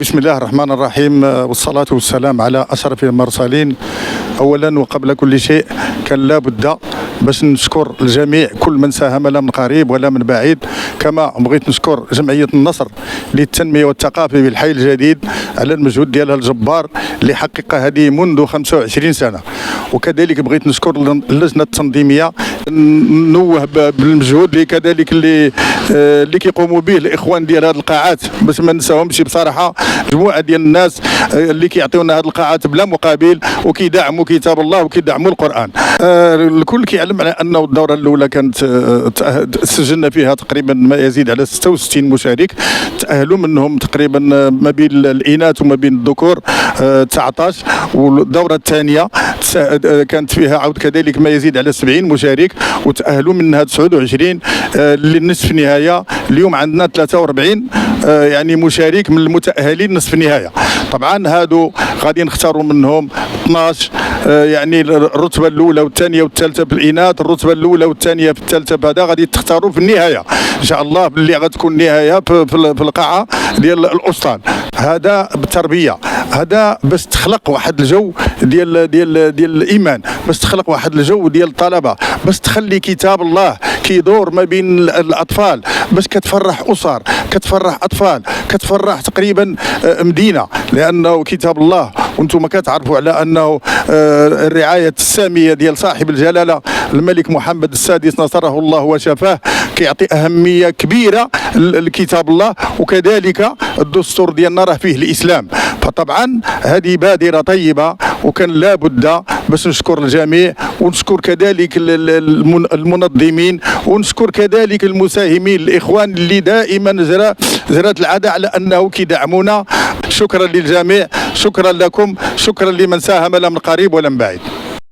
بسم الله الرحمن الرحيم، والصلاة والسلام على أشرف المرسلين. أولا وقبل كل شيء كان لابد باش نشكر الجميع، كل من ساهم لا من قريب ولا من بعيد. كما بغيت نشكر جمعية النصر للتنمية والثقافة بالحي الجديد على المجهود ديالها الجبار اللي حققها هذه منذ 25 سنة. وكذلك بغيت نشكر اللجنة التنظيمية، نوه بالمجهود اللي كذلك اللي كيقوموا به الإخوان ديال هذه القاعات، باش ما نساهمش بصراحة مجموعة ديال الناس اللي كيعطيونا هذه القاعات بلا مقابل وكيدعموا كتاب الله وكيدعموا القرآن. الكل كيعلم على انه الدوره الاولى كانت سجلنا فيها تقريبا ما يزيد على 66 مشارك، تاهلوا منهم تقريبا ما بين الاناث وما بين الذكور 19. والدوره الثانيه كانت فيها عود كذلك ما يزيد على 70 مشارك وتاهلوا منها 29 للنصف النهايه. اليوم عندنا 43 يعني مشارك من المتاهلين نصف النهايه. طبعا هادو غادي نختاروا منهم 12 يعني الرتبه الاولى والثانيه والثالثه بالاناث، الرتبه الاولى والثانيه في الثالثه بعدا غادي تختاروا في النهايه ان شاء الله، باللي غتكون النهايه في القاعه ديال الاسطان. هذا بالتربيه، هذا باش تخلق واحد الجو ديال الايمان، باش تخلق واحد الجو ديال الطلبه، باش تخلي كتاب الله كيدور ما بين الاطفال، باش كتفرح اسر، كتفرح اطفال، كتفرح تقريبا مدينه، لانه كتاب الله وانتم كتعرفوا على انه الرعايه الساميه ديال صاحب الجلاله الملك محمد السادس نصره الله وشفاه كيعطي اهميه كبيره لكتاب الله، وكذلك الدستور ديالنا راه فيه الاسلام. فطبعا هذه بادره طيبه، وكان لابد باش نشكر الجميع، ونشكر كذلك المنظمين، ونشكر كذلك المساهمين الاخوان اللي دائما جرات العاده على انه كيدعمونا. شكرا للجميع، شكرا لكم، شكرا لمن ساهم لا من قريب ولا من بعيد.